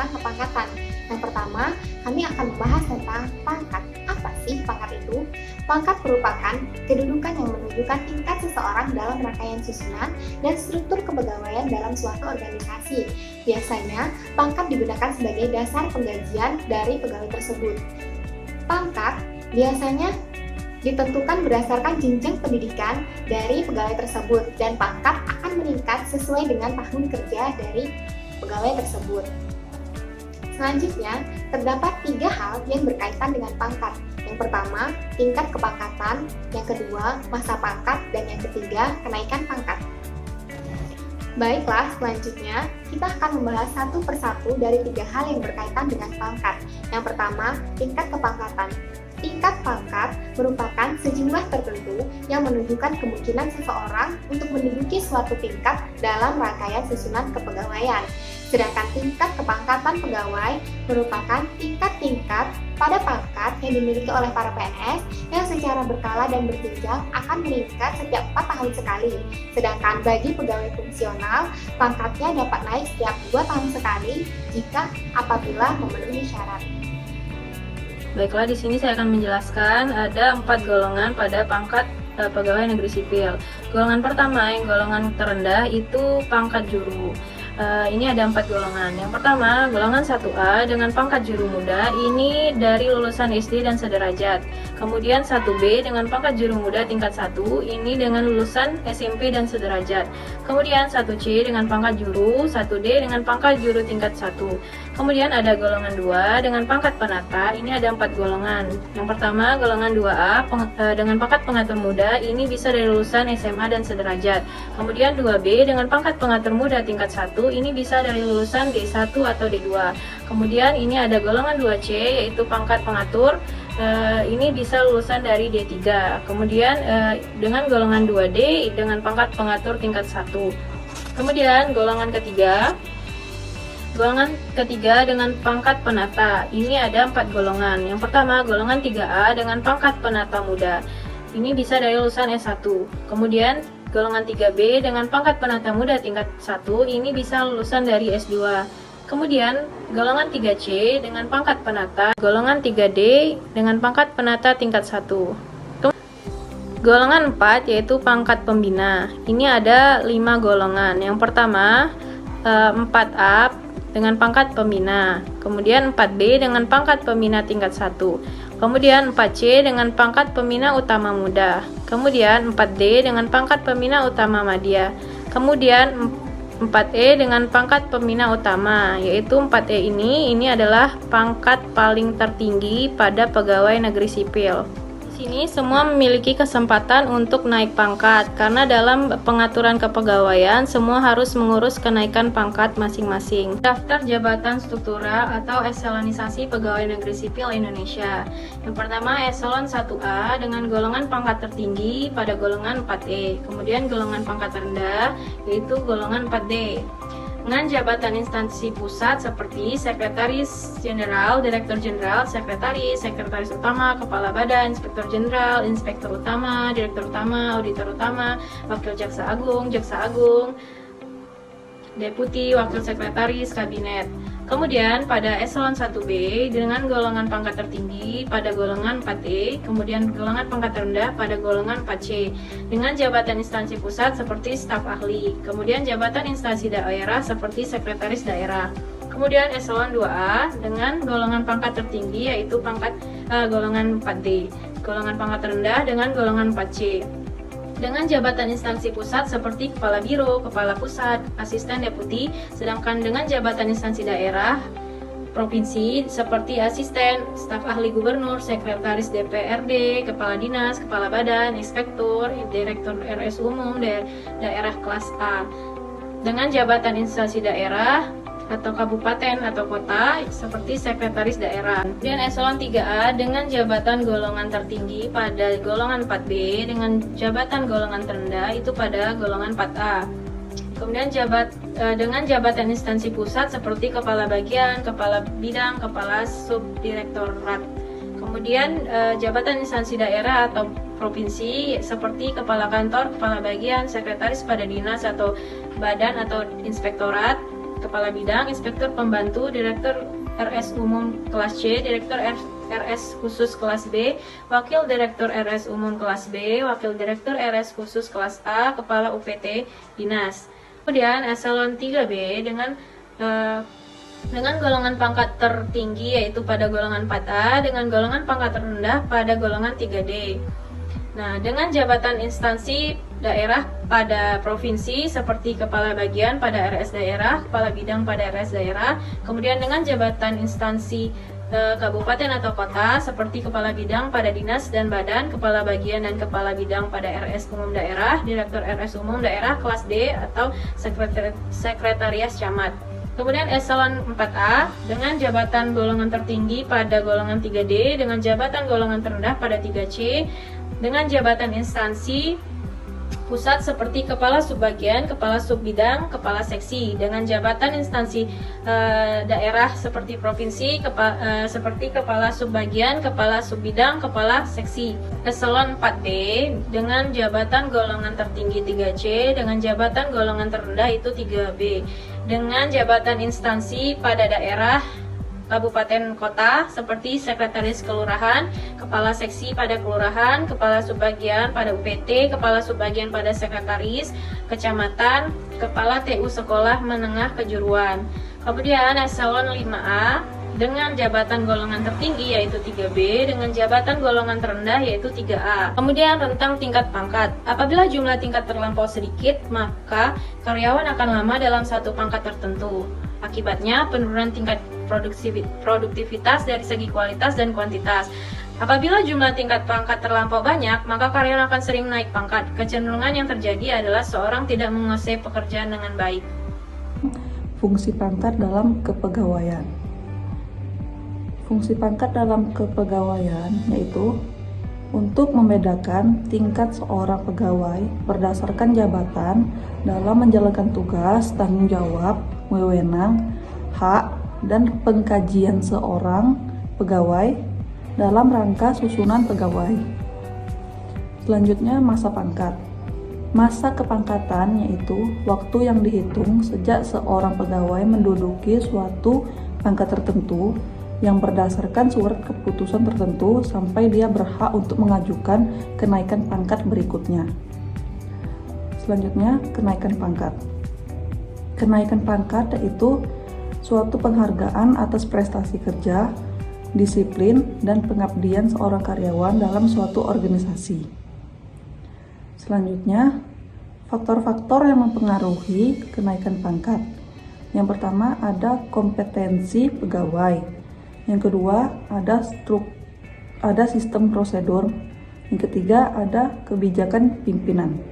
tentang kepangkatan. Yang pertama, kami akan membahas tentang pangkat. Apa sih pangkat itu? Pangkat merupakan kedudukan yang menunjukkan tingkat seseorang dalam rangkaian susunan dan struktur kepegawaian dalam suatu organisasi. Biasanya, pangkat digunakan sebagai dasar penggajian dari pegawai tersebut. Pangkat biasanya ditentukan berdasarkan jenjang pendidikan dari pegawai tersebut dan pangkat akan meningkat sesuai dengan tahun kerja dari pegawai tersebut. Selanjutnya, terdapat 3 hal yang berkaitan dengan pangkat. Yang pertama, tingkat kepangkatan, yang kedua, masa pangkat, dan yang ketiga, kenaikan pangkat. Baiklah, selanjutnya kita akan membahas satu persatu dari 3 hal yang berkaitan dengan pangkat. Yang pertama, tingkat kepangkatan. Tingkat pangkat merupakan sejumlah tertentu yang menunjukkan kemungkinan seseorang untuk menduduki suatu tingkat dalam rangkaian susunan kepegawaian. Sedangkan tingkat kepangkatan pegawai merupakan tingkat-tingkat pada pangkat yang dimiliki oleh para PNS yang secara berkala dan berjenjang akan meningkat setiap 4 tahun sekali. Sedangkan bagi pegawai fungsional, pangkatnya dapat naik setiap 2 tahun sekali jika apabila memenuhi syarat. Baiklah, di sini saya akan menjelaskan ada 4 golongan pada pangkat pegawai negeri sipil. Golongan pertama, yang golongan terendah itu pangkat juru. Ini ada 4 golongan. Yang pertama, golongan 1A dengan pangkat juru muda, ini dari lulusan SD dan sederajat. Kemudian 1B dengan pangkat juru muda tingkat 1, ini dengan lulusan SMP dan sederajat. Kemudian 1C dengan pangkat juru, 1D dengan pangkat juru tingkat 1. Kemudian ada golongan 2 dengan pangkat penata, ini ada 4 golongan. Yang pertama, golongan 2A dengan pangkat pengatur muda, ini bisa dari lulusan SMA dan sederajat. Kemudian 2B dengan pangkat pengatur muda tingkat 1, ini bisa dari lulusan D1 atau D2. Kemudian ini ada golongan 2C yaitu pangkat pengatur, ini bisa lulusan dari D3. Kemudian dengan golongan 2D dengan pangkat pengatur tingkat 1. Kemudian golongan ketiga dengan pangkat penata, ini ada 4 golongan. Yang pertama, golongan 3A dengan pangkat penata muda, ini bisa dari lulusan S1. Kemudian golongan 3B dengan pangkat penata muda tingkat 1, ini bisa lulusan dari S2. Kemudian golongan 3C dengan pangkat penata, golongan 3D dengan pangkat penata tingkat 1. Golongan 4 yaitu pangkat pembina, ini ada 5 golongan. Yang pertama 4A dengan pangkat pembina, kemudian 4B dengan pangkat pembina tingkat 1, kemudian 4C dengan pangkat pembina utama muda, kemudian 4D dengan pangkat pembina utama madya, kemudian 4E dengan pangkat pembina utama, yaitu 4E ini adalah pangkat paling tertinggi pada pegawai negeri sipil. Di sini semua memiliki kesempatan untuk naik pangkat karena dalam pengaturan kepegawaian semua harus mengurus kenaikan pangkat masing-masing. Daftar jabatan struktural atau eselonisasi pegawai negeri sipil Indonesia. Yang pertama, eselon 1A dengan golongan pangkat tertinggi pada golongan 4E. Kemudian golongan pangkat rendah yaitu golongan 4D. Dengan jabatan instansi pusat seperti Sekretaris Jenderal, Direktur Jenderal, Sekretaris Utama, Kepala Badan, Inspektur Jenderal, Inspektur Utama, Direktur Utama, Auditor Utama, Wakil Jaksa Agung, Deputi, Wakil Sekretaris, Kabinet. Kemudian pada eselon 1B dengan golongan pangkat tertinggi pada golongan 4E, kemudian golongan pangkat rendah pada golongan 4C dengan jabatan instansi pusat seperti staf ahli, kemudian jabatan instansi daerah seperti sekretaris daerah. Kemudian eselon 2A dengan golongan pangkat tertinggi yaitu golongan 4D, golongan pangkat rendah dengan golongan 4C. Dengan jabatan instansi pusat seperti kepala biro, kepala pusat, asisten deputi, sedangkan dengan jabatan instansi daerah provinsi seperti asisten, staf ahli gubernur, sekretaris DPRD, kepala dinas, kepala badan, inspektur, direktur RS umum, daerah kelas A. Dengan jabatan instansi daerah atau kabupaten atau kota seperti sekretaris daerah. Kemudian eselon 3A dengan jabatan golongan tertinggi pada golongan 4B dengan jabatan golongan terendah itu pada golongan 4A. Kemudian dengan jabatan instansi pusat seperti kepala bagian, kepala bidang, kepala subdirektorat. Kemudian jabatan instansi daerah atau provinsi seperti kepala kantor, kepala bagian, sekretaris pada dinas atau badan atau inspektorat. Kepala Bidang, Inspektur Pembantu, Direktur RS Umum Kelas C, Direktur RS Khusus Kelas B, Wakil Direktur RS Umum Kelas B, Wakil Direktur RS Khusus Kelas A, Kepala UPT Dinas. Kemudian eselon 3B dengan golongan pangkat tertinggi yaitu pada golongan 4A, dengan golongan pangkat terendah pada golongan 3D. Nah, dengan jabatan instansi daerah pada provinsi seperti kepala bagian pada RS daerah, kepala bidang pada RS daerah, kemudian dengan jabatan instansi kabupaten atau kota seperti kepala bidang pada dinas dan badan, kepala bagian dan kepala bidang pada RS umum daerah, direktur RS umum daerah kelas D atau sekretaris camat. Kemudian eselon 4A dengan jabatan golongan tertinggi pada golongan 3D, dengan jabatan golongan terendah pada 3C, dengan jabatan instansi pusat seperti kepala subbagian, kepala subbidang, kepala seksi, dengan jabatan instansi daerah seperti provinsi seperti kepala subbagian, kepala subbidang, kepala seksi. Eselon 4B dengan jabatan golongan tertinggi 3C, dengan jabatan golongan terendah itu 3B, dengan jabatan instansi pada daerah kabupaten kota seperti sekretaris kelurahan, kepala seksi pada kelurahan, kepala subbagian pada UPT, kepala subbagian pada sekretaris kecamatan, kepala TU sekolah menengah kejuruan. Kemudian eselon 5A dengan jabatan golongan tertinggi yaitu 3B, dengan jabatan golongan terendah yaitu 3A. Kemudian rentang tingkat pangkat. Apabila jumlah tingkat terlampau sedikit, maka karyawan akan lama dalam satu pangkat tertentu. Akibatnya penurunan tingkat produktivitas dari segi kualitas dan kuantitas. Apabila jumlah tingkat pangkat terlampau banyak, maka karyawan akan sering naik pangkat. Kecenderungan yang terjadi adalah seorang tidak menguasai pekerjaan dengan baik. Fungsi pangkat dalam kepegawaian. Fungsi pangkat dalam kepegawaian yaitu untuk membedakan tingkat seorang pegawai berdasarkan jabatan dalam menjalankan tugas, tanggung jawab, wewenang, hak, dan pengkajian seorang pegawai dalam rangka susunan pegawai. Selanjutnya, masa pangkat. Masa kepangkatan yaitu waktu yang dihitung sejak seorang pegawai menduduki suatu pangkat tertentu yang berdasarkan surat keputusan tertentu sampai dia berhak untuk mengajukan kenaikan pangkat berikutnya. Selanjutnya, kenaikan pangkat. Kenaikan pangkat yaitu suatu penghargaan atas prestasi kerja, disiplin, dan pengabdian seorang karyawan dalam suatu organisasi. Selanjutnya, faktor-faktor yang mempengaruhi kenaikan pangkat. Yang pertama ada kompetensi pegawai. Yang kedua ada sistem prosedur. Yang ketiga ada kebijakan pimpinan.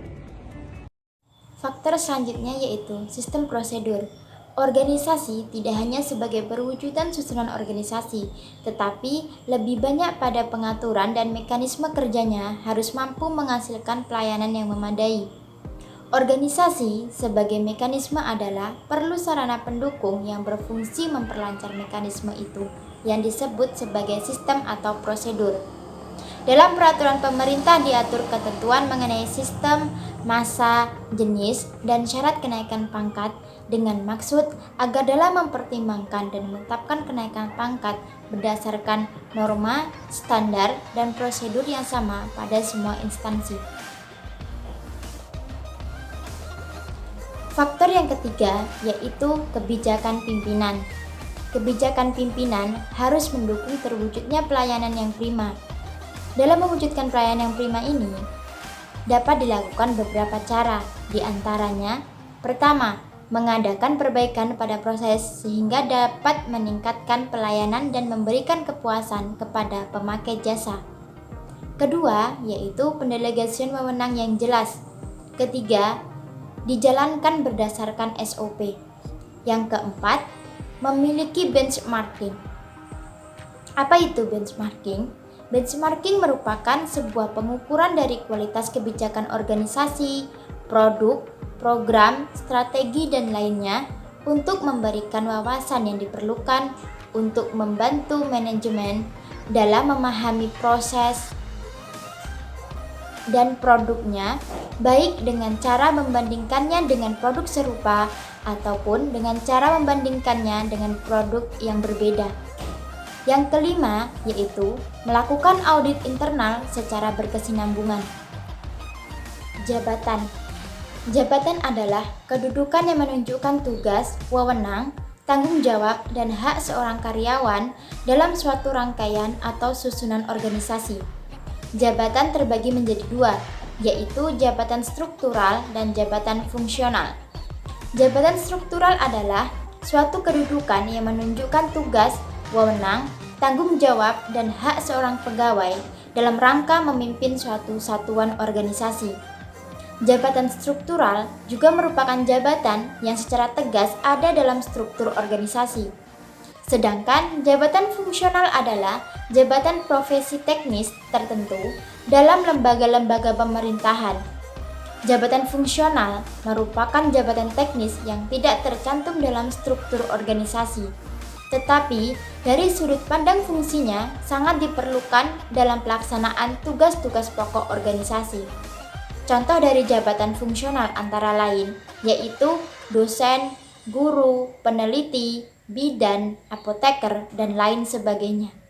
Faktor selanjutnya yaitu sistem prosedur. Organisasi tidak hanya sebagai perwujudan susunan organisasi, tetapi lebih banyak pada pengaturan dan mekanisme kerjanya harus mampu menghasilkan pelayanan yang memadai. Organisasi sebagai mekanisme adalah perlu sarana pendukung yang berfungsi memperlancar mekanisme itu, yang disebut sebagai sistem atau prosedur. Dalam peraturan pemerintah diatur ketentuan mengenai sistem, masa, jenis, dan syarat kenaikan pangkat dengan maksud agar dalam mempertimbangkan dan menetapkan kenaikan pangkat berdasarkan norma, standar, dan prosedur yang sama pada semua instansi. Faktor yang ketiga yaitu kebijakan pimpinan. Kebijakan pimpinan harus mendukung terwujudnya pelayanan yang prima. Dalam mewujudkan pelayanan yang prima ini, dapat dilakukan beberapa cara, di antaranya, pertama, mengadakan perbaikan pada proses sehingga dapat meningkatkan pelayanan dan memberikan kepuasan kepada pemakai jasa. Kedua, yaitu pendelegasian wewenang yang jelas. Ketiga, dijalankan berdasarkan SOP. Yang keempat, memiliki benchmarking. Apa itu benchmarking? Benchmarking merupakan sebuah pengukuran dari kualitas kebijakan organisasi, produk, program, strategi, dan lainnya untuk memberikan wawasan yang diperlukan untuk membantu manajemen dalam memahami proses dan produknya, baik dengan cara membandingkannya dengan produk serupa ataupun dengan cara membandingkannya dengan produk yang berbeda. Yang kelima yaitu melakukan audit internal secara berkesinambungan. Jabatan. Jabatan adalah kedudukan yang menunjukkan tugas, wewenang, tanggung jawab, dan hak seorang karyawan dalam suatu rangkaian atau susunan organisasi. Jabatan terbagi menjadi dua, yaitu jabatan struktural dan jabatan fungsional. Jabatan struktural adalah suatu kedudukan yang menunjukkan tugas, wewenang, tanggung jawab, dan hak seorang pegawai dalam rangka memimpin suatu satuan organisasi. Jabatan struktural juga merupakan jabatan yang secara tegas ada dalam struktur organisasi. Sedangkan jabatan fungsional adalah jabatan profesi teknis tertentu dalam lembaga-lembaga pemerintahan. Jabatan fungsional merupakan jabatan teknis yang tidak tercantum dalam struktur organisasi, tetapi dari sudut pandang fungsinya sangat diperlukan dalam pelaksanaan tugas-tugas pokok organisasi. Contoh dari jabatan fungsional antara lain yaitu dosen, guru, peneliti, bidan, apoteker, dan lain sebagainya.